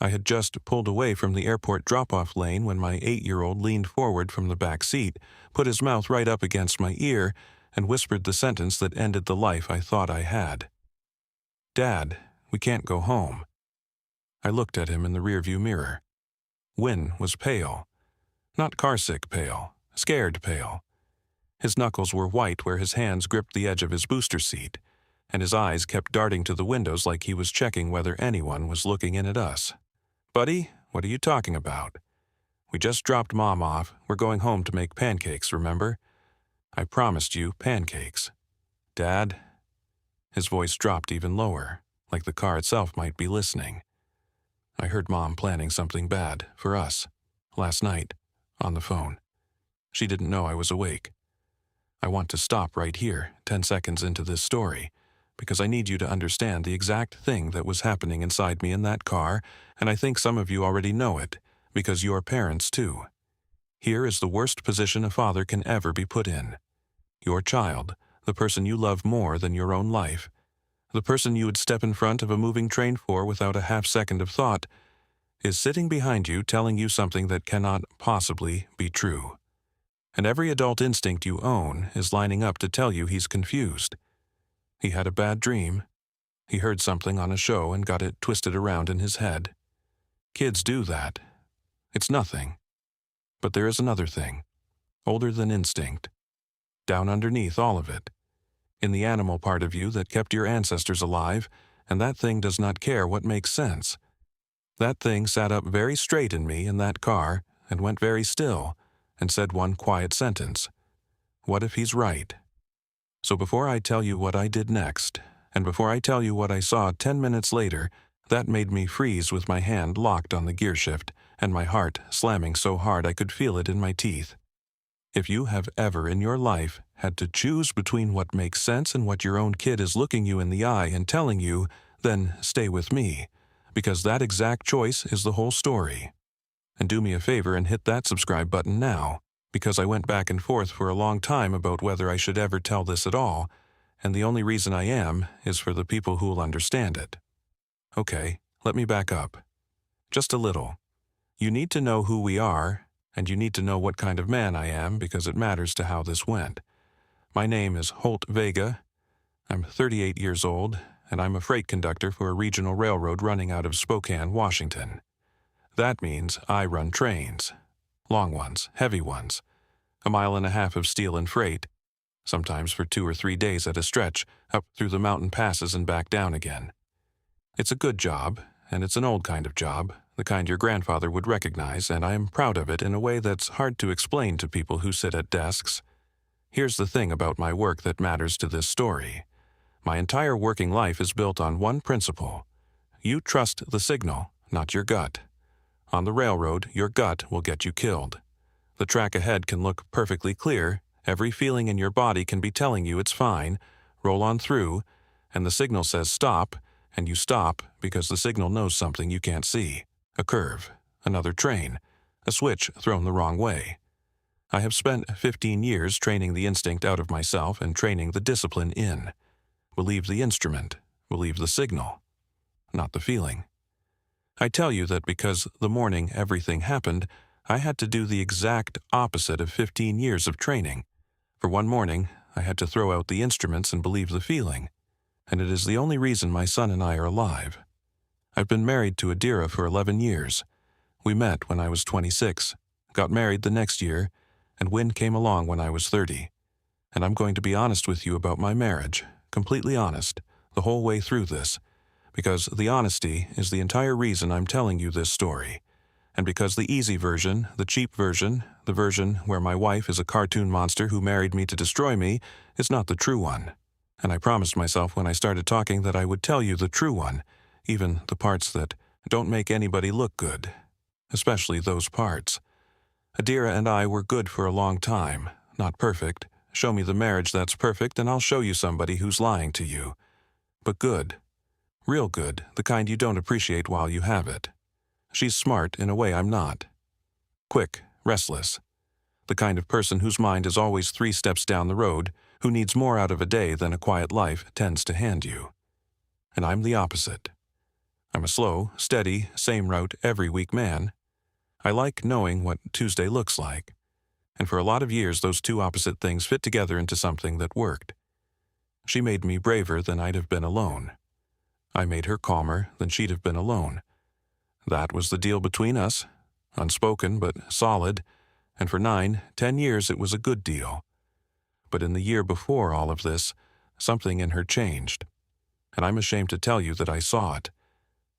I had just pulled away from the airport drop-off lane when my 8-year-old leaned forward from the back seat, put his mouth right up against my ear, and whispered the sentence that ended the life I thought I had. "Dad, we can't go home." I looked at him in the rearview mirror. Wynn was pale. Not carsick pale, scared pale. His knuckles were white where his hands gripped the edge of his booster seat, and his eyes kept darting to the windows like he was checking whether anyone was looking in at us. "Buddy, what are you talking about? We just dropped Mom off. We're going home to make pancakes, remember? I promised you pancakes." "Dad?" His voice dropped even lower, like the car itself might be listening. I heard Mom planning something bad for us, last night, on the phone. She didn't know I was awake. I want to stop right here, 10 seconds into this story, because I need you to understand the exact thing that was happening inside me in that car, and I think some of you already know it, because you're parents too. Here is the worst position a father can ever be put in. Your child, the person you love more than your own life, the person you would step in front of a moving train for without a half-second of thought, is sitting behind you telling you something that cannot possibly be true. And every adult instinct you own is lining up to tell you he's confused. He had a bad dream. He heard something on a show and got it twisted around in his head. Kids do that. It's nothing. But there is another thing, older than instinct, down underneath all of it, in the animal part of you that kept your ancestors alive, and that thing does not care what makes sense. That thing sat up very straight in me in that car and went very still and said one quiet sentence. What if he's right? So before I tell you what I did next, and before I tell you what I saw 10 minutes later, that made me freeze with my hand locked on the gear shift and my heart slamming so hard I could feel it in my teeth. If you have ever in your life had to choose between what makes sense and what your own kid is looking you in the eye and telling you, then stay with me, because that exact choice is the whole story. And do me a favor and hit that subscribe button now, because I went back and forth for a long time about whether I should ever tell this at all, and the only reason I am is for the people who'll understand it. Okay, let me back up. Just a little. You need to know who we are, and you need to know what kind of man I am because it matters to how this went. My name is Holt Vega. I'm 38 years old, and I'm a freight conductor for a regional railroad running out of Spokane, Washington. That means I run trains. Long ones, heavy ones. 1.5 miles of steel and freight, sometimes for 2 or 3 days at a stretch, up through the mountain passes and back down again. It's a good job, and it's an old kind of job, the kind your grandfather would recognize, and I am proud of it in a way that's hard to explain to people who sit at desks. Here's the thing about my work that matters to this story. My entire working life is built on one principle. You trust the signal, not your gut. On the railroad, your gut will get you killed. The track ahead can look perfectly clear, every feeling in your body can be telling you it's fine, roll on through, and the signal says stop, and you stop because the signal knows something you can't see. A curve, another train, a switch thrown the wrong way. I have spent 15 years training the instinct out of myself and training the discipline in. Believe the instrument, believe the signal, not the feeling. I tell you that because the morning everything happened, I had to do the exact opposite of 15 years of training. For one morning, I had to throw out the instruments and believe the feeling, and it is the only reason my son and I are alive. I've been married to Adira for 11 years. We met when I was 26, got married the next year, and Wynn came along when I was 30. And I'm going to be honest with you about my marriage, completely honest, the whole way through this, because the honesty is the entire reason I'm telling you this story, and because the easy version, the cheap version, the version where my wife is a cartoon monster who married me to destroy me, is not the true one. And I promised myself when I started talking that I would tell you the true one, even the parts that don't make anybody look good, especially those parts. Adira and I were good for a long time, not perfect. Show me the marriage that's perfect and I'll show you somebody who's lying to you. But good. Real good, the kind you don't appreciate while you have it. She's smart in a way I'm not. Quick, restless. The kind of person whose mind is always 3 steps down the road, who needs more out of a day than a quiet life tends to hand you. And I'm the opposite. I'm a slow, steady, same route every week man. I like knowing what Tuesday looks like. And for a lot of years those two opposite things fit together into something that worked. She made me braver than I'd have been alone. I made her calmer than she'd have been alone. That was the deal between us, unspoken but solid, and for 9, 10 years it was a good deal. But in the year before all of this, something in her changed. And I'm ashamed to tell you that I saw it.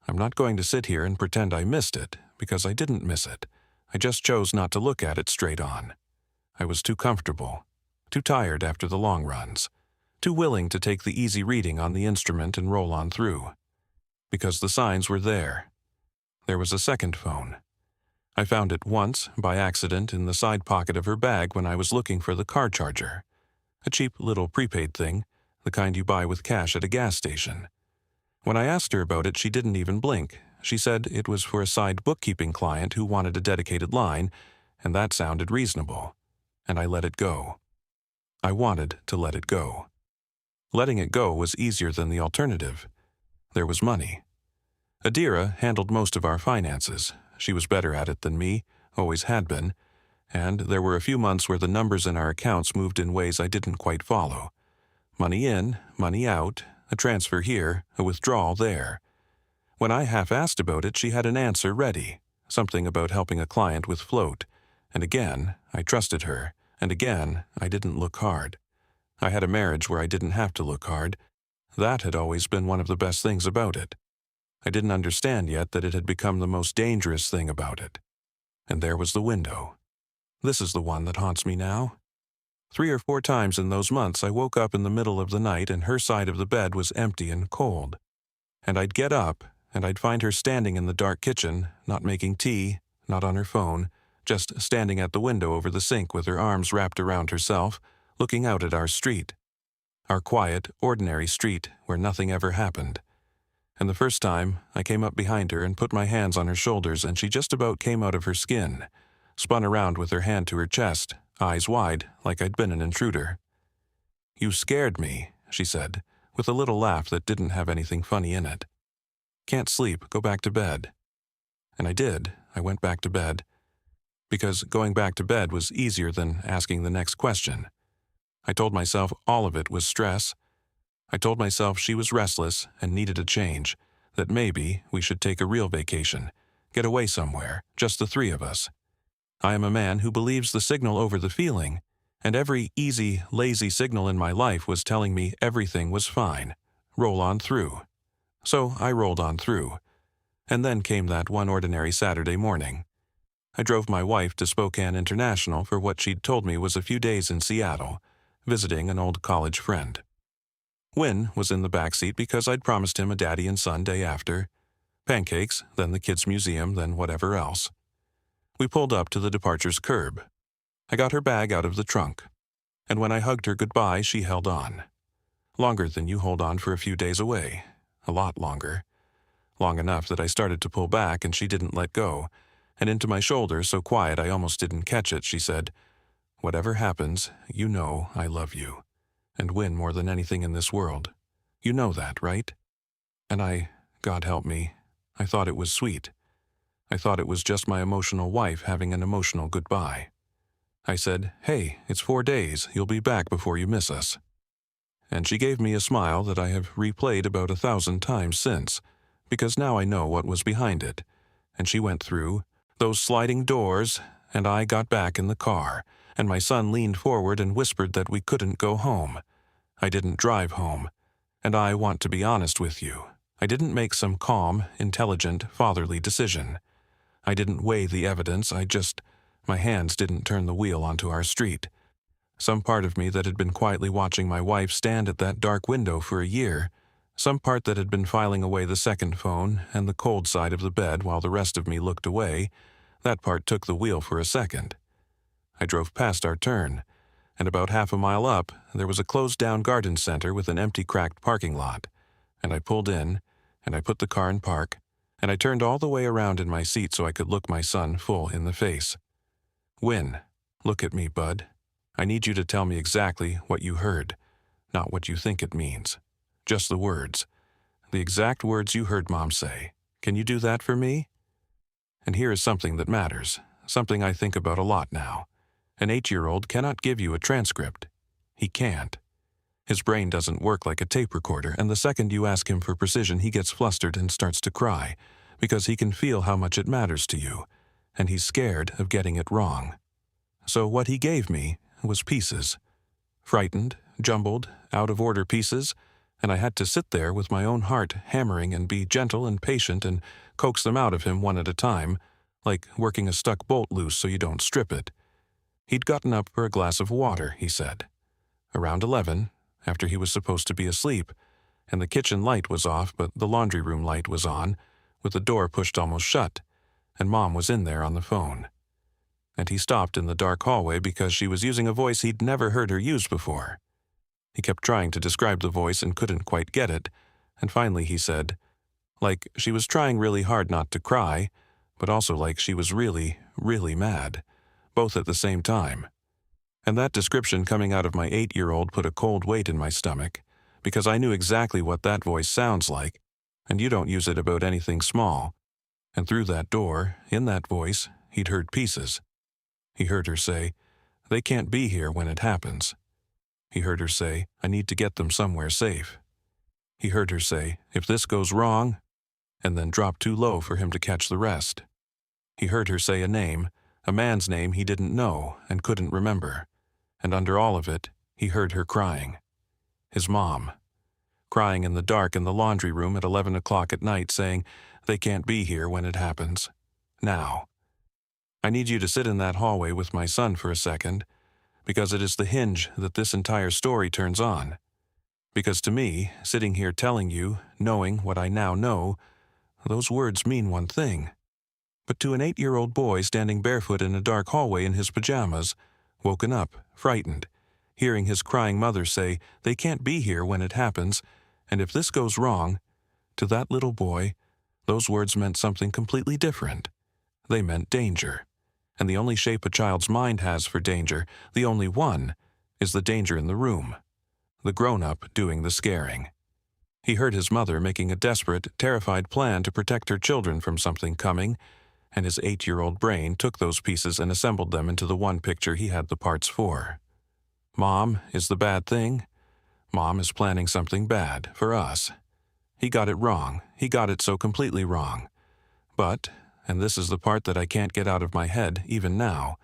I'm not going to sit here and pretend I missed it, because I didn't miss it. I just chose not to look at it straight on. I was too comfortable, too tired after the long runs, too willing to take the easy reading on the instrument and roll on through. Because the signs were there. There was a second phone. I found it once, by accident, in the side pocket of her bag when I was looking for the car charger. A cheap little prepaid thing, the kind you buy with cash at a gas station. When I asked her about it, she didn't even blink. She said it was for a side bookkeeping client who wanted a dedicated line, and that sounded reasonable. And I let it go. I wanted to let it go. Letting it go was easier than the alternative. There was money. Adira handled most of our finances. She was better at it than me, always had been, and there were a few months where the numbers in our accounts moved in ways I didn't quite follow. Money in, money out, a transfer here, a withdrawal there. When I half-asked about it, she had an answer ready, something about helping a client with float, and again, I trusted her, and again, I didn't look hard. I had a marriage where I didn't have to look hard. That had always been one of the best things about it. I didn't understand yet that it had become the most dangerous thing about it. And there was the window. This is the one that haunts me now. 3 or 4 times in those months I woke up in the middle of the night and her side of the bed was empty and cold. And I'd get up, and I'd find her standing in the dark kitchen, not making tea, not on her phone, just standing at the window over the sink with her arms wrapped around herself, looking out at our street. Our quiet, ordinary street where nothing ever happened. And the first time, I came up behind her and put my hands on her shoulders and she just about came out of her skin, spun around with her hand to her chest, eyes wide, like I'd been an intruder. "You scared me," she said, with a little laugh that didn't have anything funny in it. "Can't sleep, go back to bed." And I did. I went back to bed. Because going back to bed was easier than asking the next question. I told myself all of it was stress. I told myself she was restless and needed a change, that maybe we should take a real vacation, get away somewhere, just the 3 of us. I am a man who believes the signal over the feeling, and every easy, lazy signal in my life was telling me everything was fine. Roll on through. So I rolled on through. And then came that one ordinary Saturday morning. I drove my wife to Spokane International for what she'd told me was a few days in Seattle, visiting an old college friend. Wynn was in the back seat because I'd promised him a daddy and son day after. Pancakes, then the kids' museum, then whatever else. We pulled up to the departure's curb. I got her bag out of the trunk. And when I hugged her goodbye, she held on. Longer than you hold on for a few days away. A lot longer. Long enough that I started to pull back and she didn't let go. And into my shoulder, so quiet I almost didn't catch it, she said, "Whatever happens, you know I love you. And Win more than anything in this world. You know that, right?" And God help me, I thought it was sweet. I thought it was just my emotional wife having an emotional goodbye. I said, "Hey, it's 4 days. You'll be back before you miss us." And she gave me a smile that I have replayed about 1,000 times since, because now I know what was behind it. And she went through those sliding doors, and I got back in the car, and my son leaned forward and whispered that we couldn't go home. I didn't drive home. And I want to be honest with you. I didn't make some calm, intelligent, fatherly decision. I didn't weigh the evidence, my hands didn't turn the wheel onto our street. Some part of me that had been quietly watching my wife stand at that dark window for a year, some part that had been filing away the second phone and the cold side of the bed while the rest of me looked away, that part took the wheel for a second. I drove past our turn, and about half a mile up, there was a closed-down garden center with an empty cracked parking lot, and I pulled in, and I put the car in park, and I turned all the way around in my seat so I could look my son full in the face. "Win, look at me, bud. I need you to tell me exactly what you heard, not what you think it means. Just the words. The exact words you heard Mom say. Can you do that for me? And here is something that matters, something I think about a lot now. An 8-year-old cannot give you a transcript. He can't. His brain doesn't work like a tape recorder, and the second you ask him for precision, he gets flustered and starts to cry, because he can feel how much it matters to you, and he's scared of getting it wrong. So what he gave me was pieces. Frightened, jumbled, out-of-order pieces, and I had to sit there with my own heart hammering and be gentle and patient and coax them out of him one at a time, like working a stuck bolt loose so you don't strip it. He'd gotten up for a glass of water, he said. Around 11, after he was supposed to be asleep, and the kitchen light was off but the laundry room light was on, with the door pushed almost shut, and Mom was in there on the phone. And he stopped in the dark hallway because she was using a voice he'd never heard her use before. He kept trying to describe the voice and couldn't quite get it, and finally he said, like she was trying really hard not to cry, but also like she was really, really mad, both at the same time. And that description coming out of my 8-year-old put a cold weight in my stomach, because I knew exactly what that voice sounds like, and you don't use it about anything small. And through that door, in that voice, he'd heard pieces. He heard her say, "They can't be here when it happens." He heard her say, "I need to get them somewhere safe." He heard her say, "If this goes wrong," and then drop too low for him to catch the rest. He heard her say a name, a man's name he didn't know and couldn't remember. And under all of it, he heard her crying. His mom. Crying in the dark in the laundry room at 11 o'clock at night saying, "They can't be here when it happens. Now." I need you to sit in that hallway with my son for a second, because it is the hinge that this entire story turns on. Because to me, sitting here telling you, knowing what I now know, those words mean one thing. But to an 8-year-old boy standing barefoot in a dark hallway in his pajamas, woken up, frightened, hearing his crying mother say, "They can't be here when it happens, and if this goes wrong," to that little boy, those words meant something completely different. They meant danger. And the only shape a child's mind has for danger, the only one, is the danger in the room. The grown-up doing the scaring. He heard his mother making a desperate, terrified plan to protect her children from something coming, and his 8-year-old brain took those pieces and assembled them into the one picture he had the parts for. Mom is the bad thing. Mom is planning something bad for us. He got it wrong. He got it so completely wrong. But, and this is the part that I can't get out of my head even now,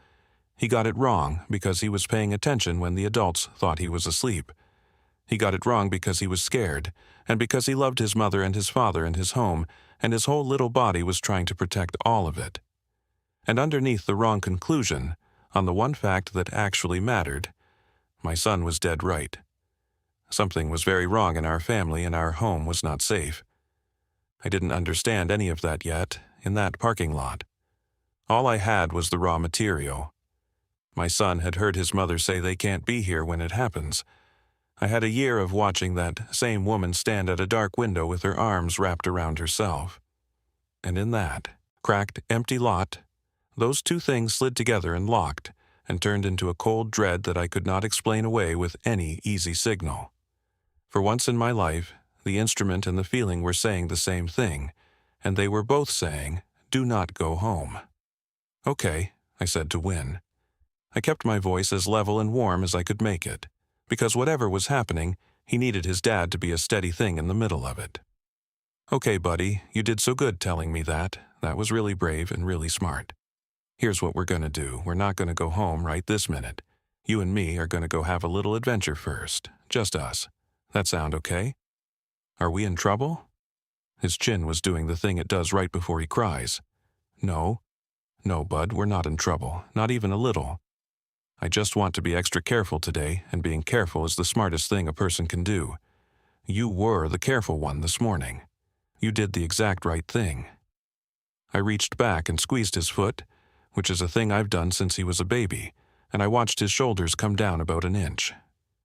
he got it wrong because he was paying attention when the adults thought he was asleep. He got it wrong because he was scared, and because he loved his mother and his father and his home, and his whole little body was trying to protect all of it. And underneath the wrong conclusion, on the one fact that actually mattered, my son was dead right. Something was very wrong in our family, and our home was not safe. I didn't understand any of that yet, in that parking lot. All I had was the raw material. My son had heard his mother say they can't be here when it happens. I had a year of watching that same woman stand at a dark window with her arms wrapped around herself. And in that cracked, empty lot, those two things slid together and locked, and turned into a cold dread that I could not explain away with any easy signal. For once in my life, the instrument and the feeling were saying the same thing, and they were both saying, "Do not go home." "Okay," I said to Win. I kept my voice as level and warm as I could make it, because whatever was happening, he needed his dad to be a steady thing in the middle of it. "Okay, buddy, you did so good telling me that. That was really brave and really smart. Here's what we're gonna do. We're not gonna go home right this minute. You and me are gonna go have a little adventure first. Just us. That sound okay? Are we in trouble?" His chin was doing the thing it does right before he cries. No, bud, we're not in trouble. Not even a little. I just want to be extra careful today, and being careful is the smartest thing a person can do. You were the careful one this morning. You did the exact right thing. I reached back and squeezed his foot, which is a thing I've done since he was a baby, and I watched his shoulders come down about an inch.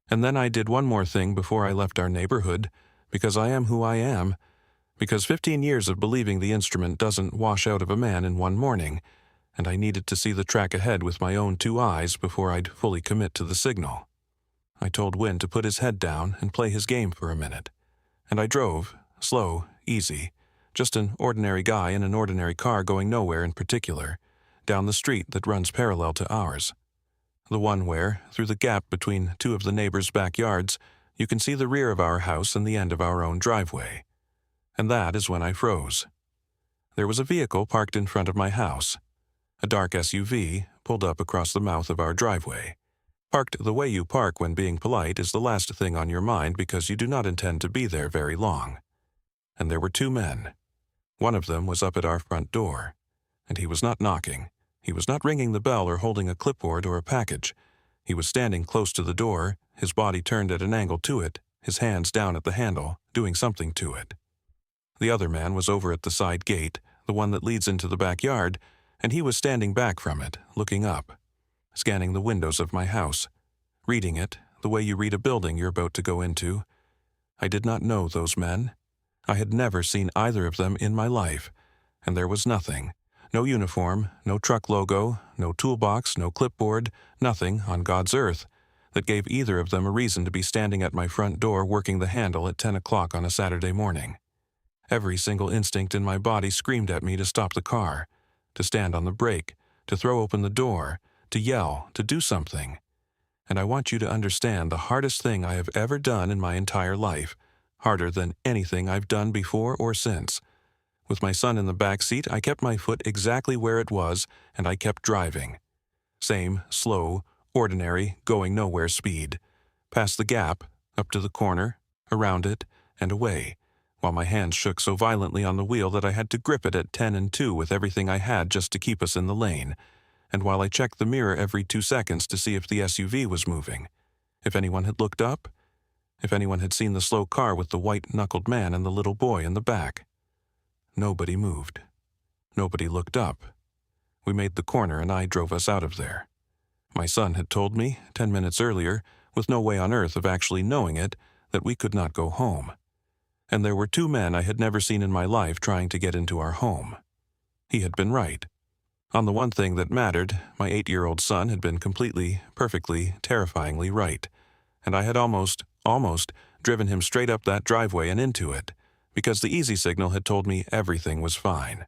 And then I did one more thing before I left our neighborhood, because I am who I am, because 15 years of believing the instrument doesn't wash out of a man in one morning, and I needed to see the track ahead with my own 2 eyes before I'd fully commit to the signal. I told Win to put his head down and play his game for a minute, and I drove, slow, easy, Just an ordinary guy in an ordinary car going nowhere in particular, down the street that runs parallel to ours. The one where, through the gap between two of the neighbors' backyards, you can see the rear of our house and the end of our own driveway. And that is when I froze. There was a vehicle parked in front of my house. A dark SUV pulled up across the mouth of our driveway. Parked the way you park when being polite is the last thing on your mind because you do not intend to be there very long. And there were two men. One of them was up at our front door, and he was not knocking. He was not ringing the bell or holding a clipboard or a package. He was standing close to the door, his body turned at an angle to it, his hands down at the handle, doing something to it. The other man was over at the side gate, the one that leads into the backyard, and he was standing back from it, looking up, scanning the windows of my house, reading it the way you read a building you're about to go into. I did not know those men. I had never seen either of them in my life, and there was nothing, no uniform, no truck logo, no toolbox, no clipboard, nothing on God's earth that gave either of them a reason to be standing at my front door working the handle at 10 o'clock on a Saturday morning. Every single instinct in my body screamed at me to stop the car, to stand on the brake, to throw open the door, to yell, to do something. And I want you to understand the hardest thing I have ever done in my entire life, harder than anything I've done before or since. With my son in the back seat, I kept my foot exactly where it was, and I kept driving. Same, slow, ordinary, going nowhere speed. Past the gap, up to the corner, around it, and away, while my hands shook so violently on the wheel that I had to grip it at 10 and 2 with everything I had just to keep us in the lane, and while I checked the mirror every 2 seconds to see if the SUV was moving, if anyone had looked up, if anyone had seen the slow car with the white-knuckled man and the little boy in the back. Nobody moved. Nobody looked up. We made the corner and I drove us out of there. My son had told me, 10 minutes earlier, with no way on earth of actually knowing it, that we could not go home. And there were two men I had never seen in my life trying to get into our home. He had been right. On the one thing that mattered, my 8-year-old son had been completely, perfectly, terrifyingly right, and I had almost driven him straight up that driveway and into it, because the easy signal had told me everything was fine.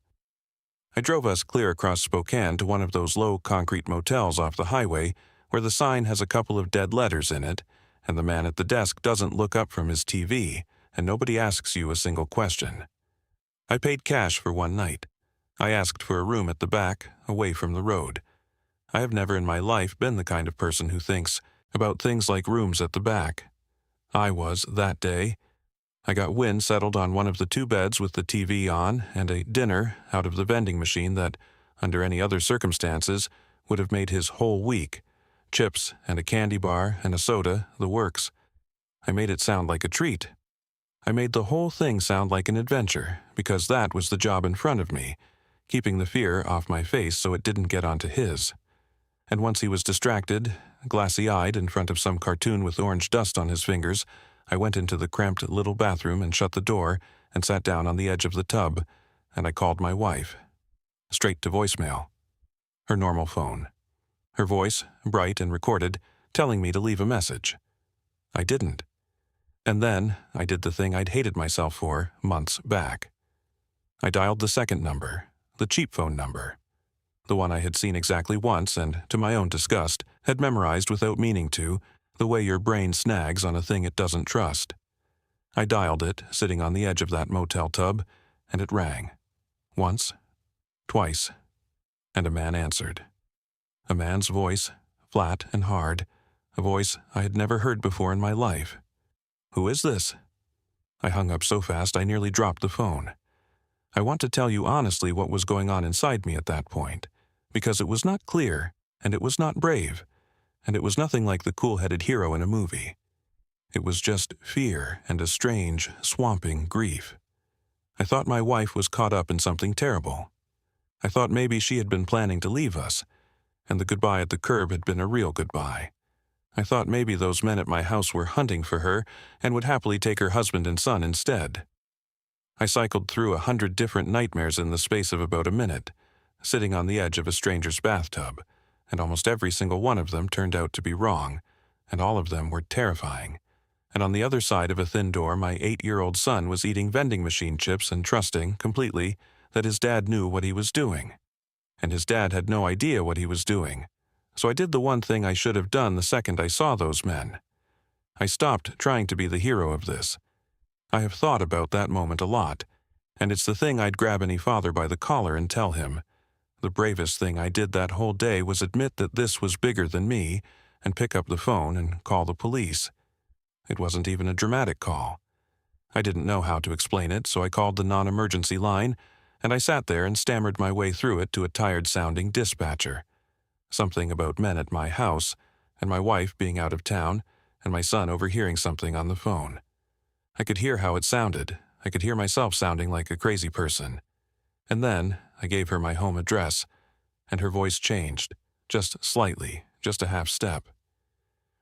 I drove us clear across Spokane to one of those low concrete motels off the highway where the sign has a couple of dead letters in it, and the man at the desk doesn't look up from his TV, and nobody asks you a single question. I paid cash for one night. I asked for a room at the back, away from the road. I have never in my life been the kind of person who thinks about things like rooms at the back. I was, that day. I got wind settled on one of the 2 beds with the TV on and a dinner out of the vending machine that, under any other circumstances, would have made his whole week. Chips and a candy bar and a soda, the works. I made it sound like a treat. I made the whole thing sound like an adventure, because that was the job in front of me, keeping the fear off my face so it didn't get onto his. And once he was distracted, glassy-eyed in front of some cartoon with orange dust on his fingers, I went into the cramped little bathroom and shut the door and sat down on the edge of the tub, and I called my wife. Straight to voicemail. Her normal phone. Her voice, bright and recorded, telling me to leave a message. I didn't. And then I did the thing I'd hated myself for months back. I dialed the second number, the cheap phone number. The one I had seen exactly once and, to my own disgust, had memorized without meaning to, the way your brain snags on a thing it doesn't trust. I dialed it, sitting on the edge of that motel tub, and it rang. Once, twice, and a man answered. A man's voice, flat and hard, a voice I had never heard before in my life. "Who is this?" I hung up so fast I nearly dropped the phone. I want to tell you honestly what was going on inside me at that point, because it was not clear, and it was not brave, and it was nothing like the cool-headed hero in a movie. It was just fear and a strange, swamping grief. I thought my wife was caught up in something terrible. I thought maybe she had been planning to leave us, and the goodbye at the curb had been a real goodbye. I thought maybe those men at my house were hunting for her and would happily take her husband and son instead. I cycled through 100 different nightmares in the space of about a minute, sitting on the edge of a stranger's bathtub, and almost every single one of them turned out to be wrong, and all of them were terrifying. and on the other side of a thin door my 8-year-old son was eating vending machine chips and trusting, completely, that his dad knew what he was doing. And his dad had no idea what he was doing. So I did the one thing I should have done the second I saw those men. I stopped trying to be the hero of this. I have thought about that moment a lot, and it's the thing I'd grab any father by the collar and tell him. The bravest thing I did that whole day was admit that this was bigger than me and pick up the phone and call the police. It wasn't even a dramatic call. I didn't know how to explain it, so I called the non-emergency line, and I sat there and stammered my way through it to a tired-sounding dispatcher. Something about men at my house, and my wife being out of town, and my son overhearing something on the phone. I could hear how it sounded. I could hear myself sounding like a crazy person. And then I gave her my home address, and her voice changed, just slightly, just a half step.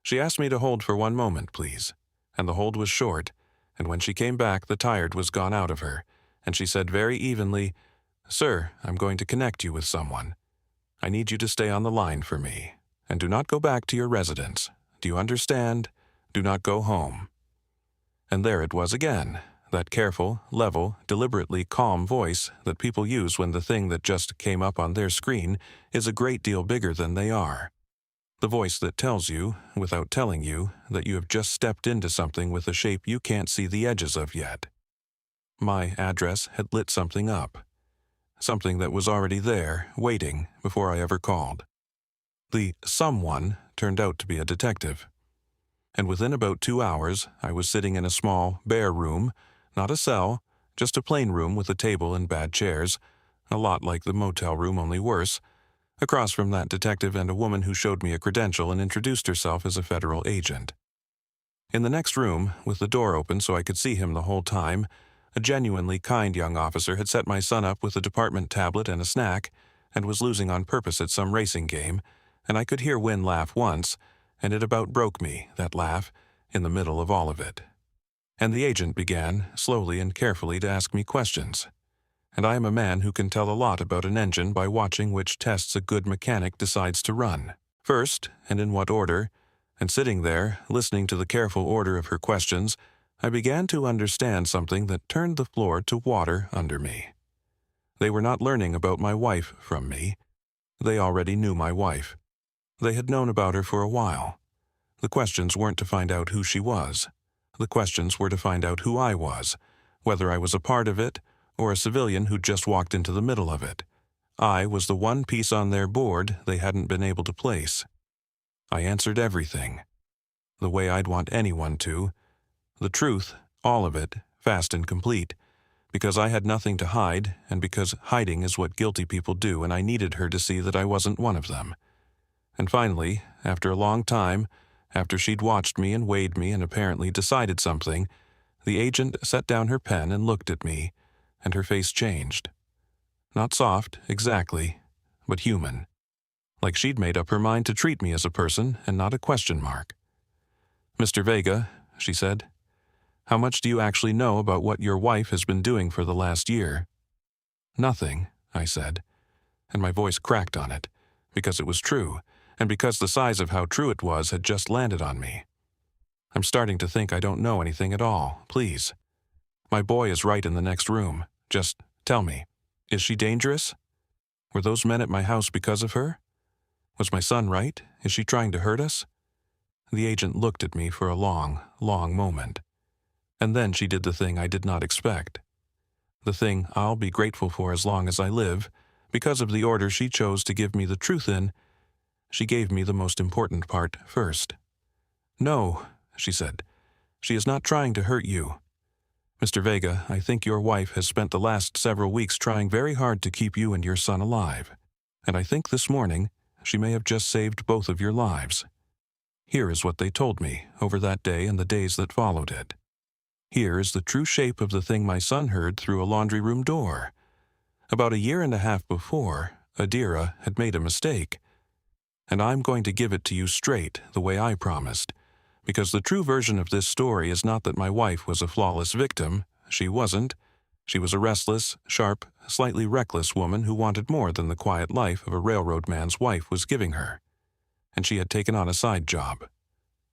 She asked me to hold for 1 moment, please, and the hold was short, and when she came back the tired was gone out of her, and she said very evenly, "Sir, I'm going to connect you with someone. I need you to stay on the line for me, and do not go back to your residence. Do you understand? Do not go home." And there it was again, that careful, level, deliberately calm voice that people use when the thing that just came up on their screen is a great deal bigger than they are. The voice that tells you, without telling you, that you have just stepped into something with a shape you can't see the edges of yet. My address had lit something up. Something that was already there, waiting, before I ever called. The someone turned out to be a detective. And within about 2 hours, I was sitting in a small, bare room, not a cell, just a plain room with a table and bad chairs, a lot like the motel room, only worse, across from that detective and a woman who showed me a credential and introduced herself as a federal agent. In the next room, with the door open so I could see him the whole time, a genuinely kind young officer had set my son up with a department tablet and a snack, and was losing on purpose at some racing game, and I could hear Wynn laugh once, and it about broke me, that laugh, in the middle of all of it. And the agent began, slowly and carefully, to ask me questions. And I am a man who can tell a lot about an engine by watching which tests a good mechanic decides to run, first, and in what order, and sitting there, listening to the careful order of her questions, I began to understand something that turned the floor to water under me. They were not learning about my wife from me. They already knew my wife. They had known about her for a while. The questions weren't to find out who she was. The questions were to find out who I was, whether I was a part of it, or a civilian who just walked into the middle of it. I was the one piece on their board they hadn't been able to place. I answered everything, the way I'd want anyone to, the truth, all of it, fast and complete, because I had nothing to hide, and because hiding is what guilty people do, and I needed her to see that I wasn't one of them. And finally, after a long time, after she'd watched me and weighed me and apparently decided something, the agent set down her pen and looked at me, and her face changed. Not soft, exactly, but human. Like she'd made up her mind to treat me as a person and not a question mark. "Mr. Vega," she said, "how much do you actually know about what your wife has been doing for the last year?" "Nothing," I said, and my voice cracked on it, because it was true, and because the size of how true it was had just landed on me. "I'm starting to think I don't know anything at all, please. My boy is right in the next room. Just tell me, is she dangerous? Were those men at my house because of her? Was my son right? Is she trying to hurt us?" The agent looked at me for a long, long moment. And then she did the thing I did not expect. The thing I'll be grateful for as long as I live, because of the order she chose to give me the truth in. She gave me the most important part first. "No," she said, "she is not trying to hurt you. Mr. Vega, I think your wife has spent the last several weeks trying very hard to keep you and your son alive, and I think this morning she may have just saved both of your lives. Here is what they told me over that day and the days that followed it. Here is the true shape of the thing my son heard through a laundry room door. About 1.5 years before, Adira had made a mistake. And I'm going to give it to you straight, the way I promised, because the true version of this story is not that my wife was a flawless victim. She wasn't. She was a restless, sharp, slightly reckless woman who wanted more than the quiet life of a railroad man's wife was giving her. And she had taken on a side job.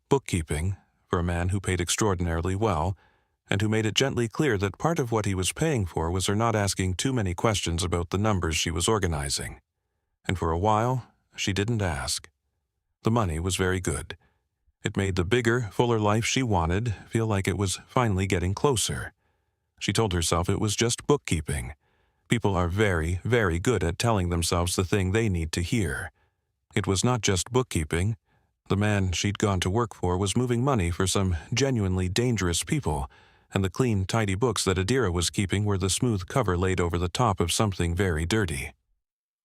Bookkeeping, for a man who paid extraordinarily well, and who made it gently clear that part of what he was paying for was her not asking too many questions about the numbers she was organizing. And for a while, she didn't ask. The money was very good. It made the bigger, fuller life she wanted feel like it was finally getting closer. She told herself it was just bookkeeping. People are very, very good at telling themselves the thing they need to hear. It was not just bookkeeping. The man she'd gone to work for was moving money for some genuinely dangerous people, and the clean, tidy books that Adira was keeping were the smooth cover laid over the top of something very dirty.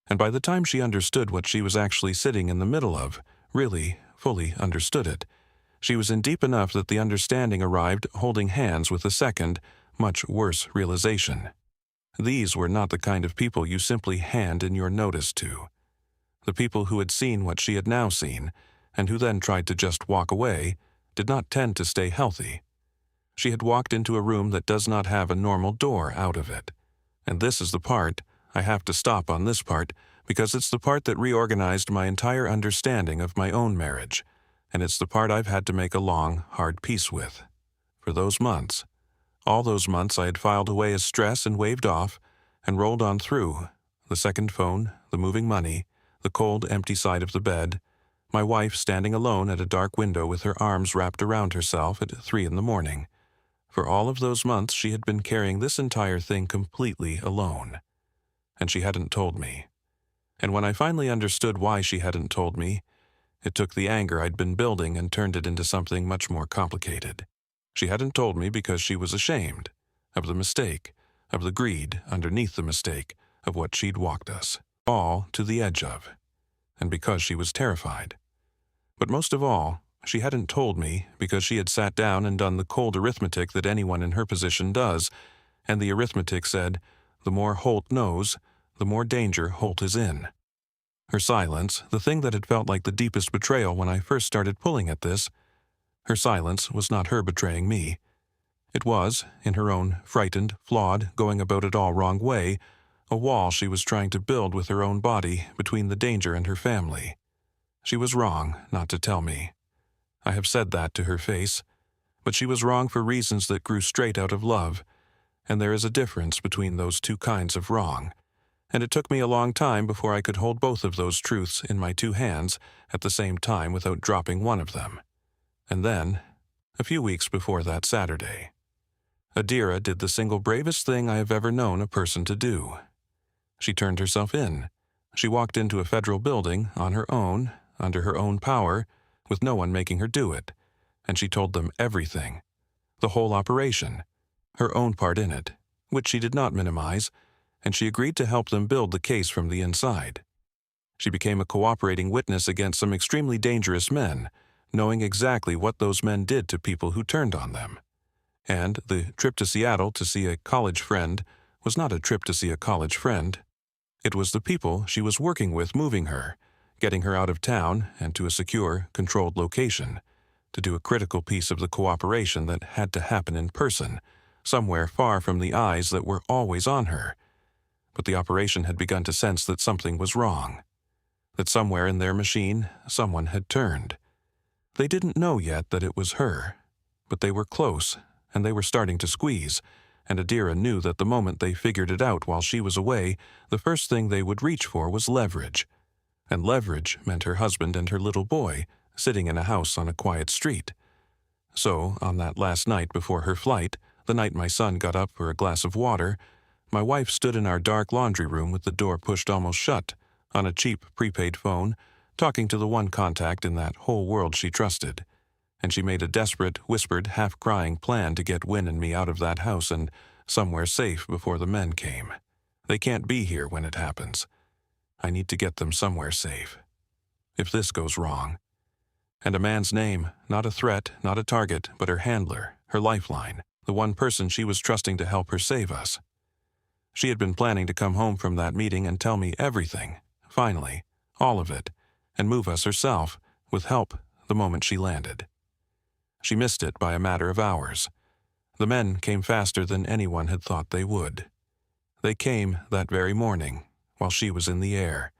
And by the time she understood what she was actually sitting in the middle of, really, fully understood it, she was in deep enough that the understanding arrived holding hands with a second, much worse realization. These were not the kind of people you simply hand in your notice to. The people who had seen what she had now seen, and who then tried to just walk away, did not tend to stay healthy. She had walked into a room that does not have a normal door out of it. And this is the part, I have to stop on this part, because it's the part that reorganized my entire understanding of my own marriage, and it's the part I've had to make a long, hard peace with. For those months, all those months I had filed away as stress and waved off, and rolled on through, the second phone, the moving money, the cold, empty side of the bed, my wife standing alone at a dark window with her arms wrapped around herself at 3 a.m. For all of those months she had been carrying this entire thing completely alone. And she hadn't told me. And when I finally understood why she hadn't told me, it took the anger I'd been building and turned it into something much more complicated. She hadn't told me because she was ashamed of the mistake, of the greed underneath the mistake, of what she'd walked us all to the edge of, and because she was terrified. But most of all, she hadn't told me because she had sat down and done the cold arithmetic that anyone in her position does, and the arithmetic said, the more Holt knows, the more danger Holt is in. Her silence, the thing that had felt like the deepest betrayal when I first started pulling at this, her silence was not her betraying me. It was, in her own frightened, flawed, going about it all wrong way, a wall she was trying to build with her own body between the danger and her family. She was wrong not to tell me. I have said that to her face, but she was wrong for reasons that grew straight out of love, and there is a difference between those two kinds of wrong, and it took me a long time before I could hold both of those truths in my two hands at the same time without dropping one of them. And then, a few weeks before that Saturday, Adira did the single bravest thing I have ever known a person to do. She turned herself in. She walked into a federal building on her own, under her own power, with no one making her do it, and she told them everything, the whole operation, her own part in it, which she did not minimize, and she agreed to help them build the case from the inside. She became a cooperating witness against some extremely dangerous men, knowing exactly what those men did to people who turned on them. And the trip to Seattle to see a college friend was not a trip to see a college friend. It was the people she was working with moving her, getting her out of town and to a secure, controlled location, to do a critical piece of the cooperation that had to happen in person, somewhere far from the eyes that were always on her. But the operation had begun to sense that something was wrong, that somewhere in their machine someone had turned. They didn't know yet that it was her, but they were close, and they were starting to squeeze, and Adira knew that the moment they figured it out while she was away, the first thing they would reach for was leverage. And leverage meant her husband and her little boy, sitting in a house on a quiet street. So, on that last night before her flight, the night my son got up for a glass of water, my wife stood in our dark laundry room with the door pushed almost shut, on a cheap prepaid phone, talking to the one contact in that whole world she trusted. And she made a desperate, whispered, half-crying plan to get Wynn and me out of that house and somewhere safe before the men came. They can't be here when it happens. I need to get them somewhere safe. If this goes wrong. And a man's name, not a threat, not a target, but her handler, her lifeline, the one person she was trusting to help her save us. She had been planning to come home from that meeting and tell me everything, finally, all of it, and move us herself, with help, the moment she landed. She missed it by a matter of hours. The men came faster than anyone had thought they would. They came that very morning, while she was in the air.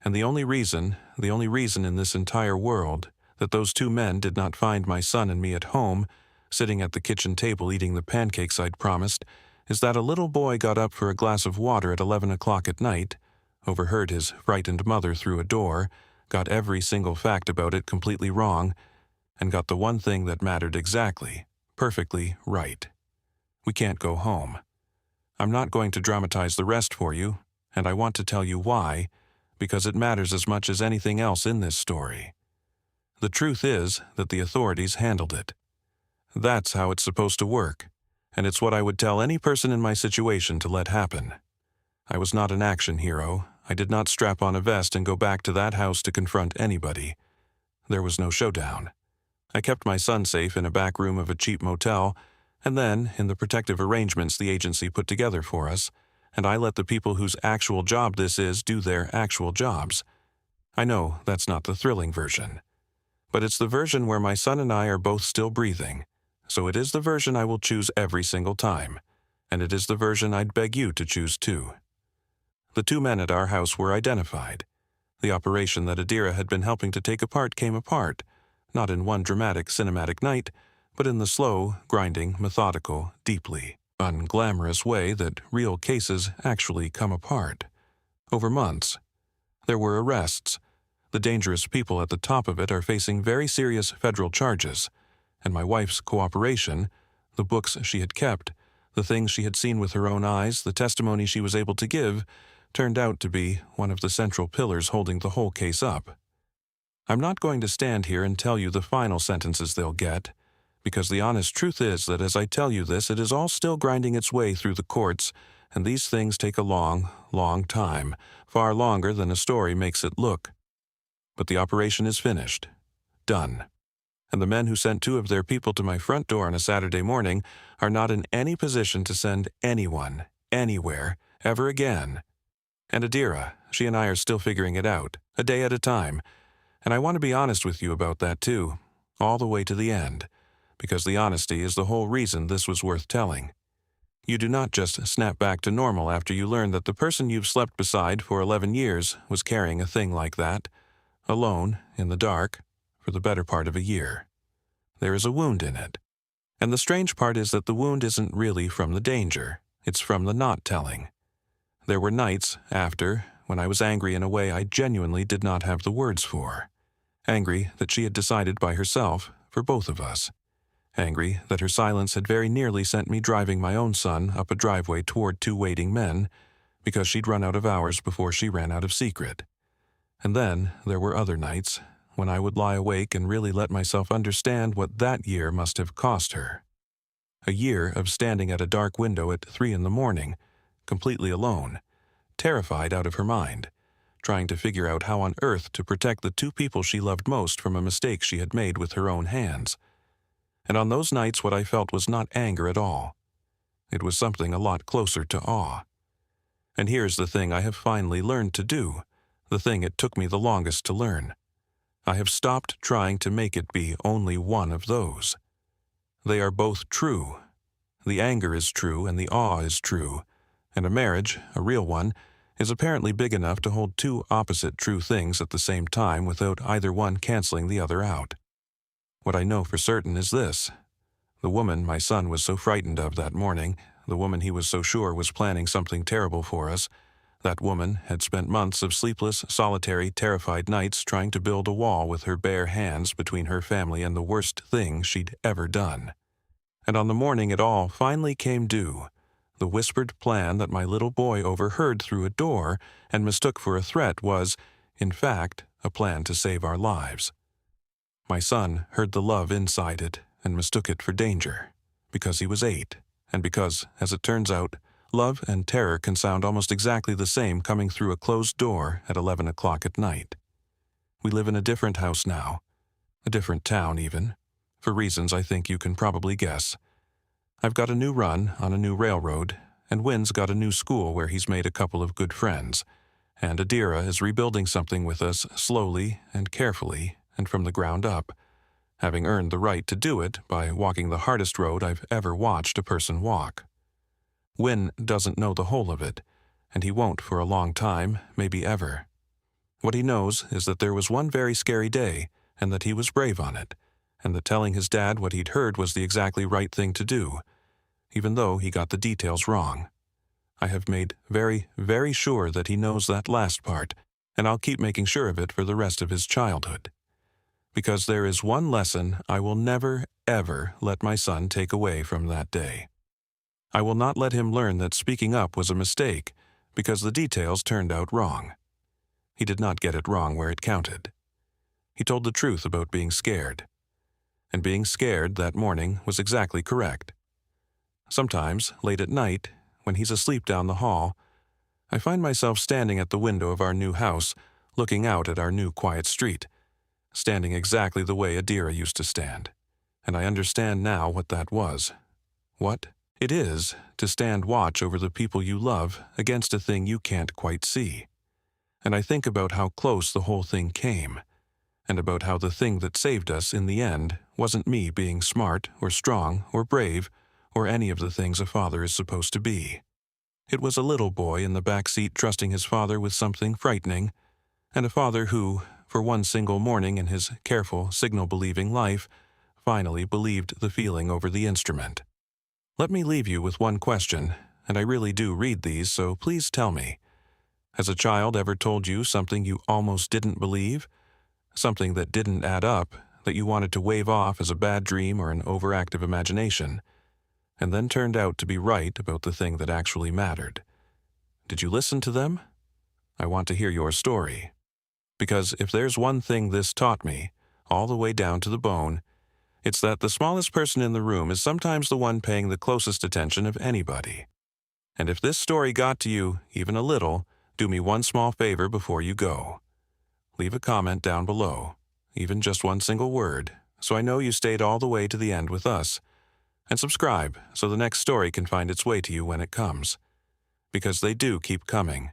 And the only reason in this entire world that those two men did not find my son and me at home, sitting at the kitchen table eating the pancakes I'd promised, is that a little boy got up for a glass of water at 11 o'clock at night, overheard his frightened mother through a door, got every single fact about it completely wrong, and got the one thing that mattered exactly, perfectly right. We can't go home. I'm not going to dramatize the rest for you, and I want to tell you why, because it matters as much as anything else in this story. The truth is that the authorities handled it. That's how it's supposed to work, and it's what I would tell any person in my situation to let happen. I was not an action hero. I did not strap on a vest and go back to that house to confront anybody. There was no showdown. I kept my son safe in a back room of a cheap motel, and then, in the protective arrangements the agency put together for us, and I let the people whose actual job this is do their actual jobs. I know that's not the thrilling version, but it's the version where my son and I are both still breathing, so it is the version I will choose every single time, and it is the version I'd beg you to choose too. The two men at our house were identified. The operation that Adira had been helping to take apart came apart, not in one dramatic cinematic night, but in the slow, grinding, methodical, deeply unglamorous way that real cases actually come apart. Over months. There were arrests. The dangerous people at the top of it are facing very serious federal charges, and my wife's cooperation, the books she had kept, the things she had seen with her own eyes, the testimony she was able to give, turned out to be one of the central pillars holding the whole case up. I'm not going to stand here and tell you the final sentences they'll get, because the honest truth is that as I tell you this, it is all still grinding its way through the courts, and these things take a long, long time, far longer than a story makes it look. But the operation is finished. Done. And the men who sent two of their people to my front door on a Saturday morning are not in any position to send anyone, anywhere, ever again. And Adira, she and I are still figuring it out, a day at a time. And I want to be honest with you about that too, all the way to the end, because the honesty is the whole reason this was worth telling. You do not just snap back to normal after you learn that the person you've slept beside for 11 years was carrying a thing like that, alone, in the dark, for the better part of a year. There is a wound in it. And the strange part is that the wound isn't really from the danger, it's from the not telling. There were nights after, when I was angry in a way I genuinely did not have the words for. Angry that she had decided by herself for both of us. Angry that her silence had very nearly sent me driving my own son up a driveway toward two waiting men, because she'd run out of hours before she ran out of secret. And then there were other nights when I would lie awake and really let myself understand what that year must have cost her. A year of standing at a dark window at 3 a.m, completely alone, terrified out of her mind, trying to figure out how on earth to protect the two people she loved most from a mistake she had made with her own hands. And on those nights what I felt was not anger at all. It was something a lot closer to awe. And here's the thing I have finally learned to do, the thing it took me the longest to learn. I have stopped trying to make it be only one of those. They are both true. The anger is true and the awe is true, and a marriage, a real one, is apparently big enough to hold two opposite true things at the same time without either one canceling the other out. What I know for certain is this. The woman my son was so frightened of that morning, the woman he was so sure was planning something terrible for us, that woman had spent months of sleepless, solitary, terrified nights trying to build a wall with her bare hands between her family and the worst thing she'd ever done. And on the morning it all finally came due, the whispered plan that my little boy overheard through a door and mistook for a threat was, in fact, a plan to save our lives. My son heard the love inside it and mistook it for danger, because he was 8, and because, as it turns out, love and terror can sound almost exactly the same coming through a closed door at 11 o'clock at night. We live in a different house now, a different town even, for reasons I think you can probably guess. I've got a new run on a new railroad, and Wynn's got a new school where he's made a couple of good friends, and Adira is rebuilding something with us slowly and carefully and from the ground up, having earned the right to do it by walking the hardest road I've ever watched a person walk. Wynn doesn't know the whole of it, and he won't for a long time, maybe ever. What he knows is that there was one very scary day, and that he was brave on it, and that telling his dad what he'd heard was the exactly right thing to do, even though he got the details wrong. I have made very, very sure that he knows that last part, and I'll keep making sure of it for the rest of his childhood. Because there is one lesson I will never, ever let my son take away from that day. I will not let him learn that speaking up was a mistake, because the details turned out wrong. He did not get it wrong where it counted. He told the truth about being scared. And being scared that morning was exactly correct. Sometimes, late at night, when he's asleep down the hall, I find myself standing at the window of our new house, looking out at our new quiet street, standing exactly the way Adira used to stand. And I understand now what that was. What it is to stand watch over the people you love against a thing you can't quite see. And I think about how close the whole thing came, and about how the thing that saved us in the end wasn't me being smart or strong or brave or any of the things a father is supposed to be. It was a little boy in the back seat trusting his father with something frightening, and a father who, for one single morning in his careful, signal-believing life, finally believed the feeling over the instrument. Let me leave you with one question, and I really do read these, so please tell me. Has a child ever told you something you almost didn't believe? Something that didn't add up, that you wanted to wave off as a bad dream or an overactive imagination, and then turned out to be right about the thing that actually mattered? Did you listen to them? I want to hear your story. Because if there's one thing this taught me, all the way down to the bone, it's that the smallest person in the room is sometimes the one paying the closest attention of anybody. And if this story got to you, even a little, do me one small favor before you go. Leave a comment down below, even just one single word, so I know you stayed all the way to the end with us. And subscribe so the next story can find its way to you when it comes. Because they do keep coming.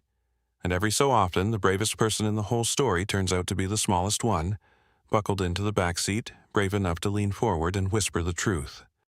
And every so often, the bravest person in the whole story turns out to be the smallest one, buckled into the back seat, brave enough to lean forward and whisper the truth.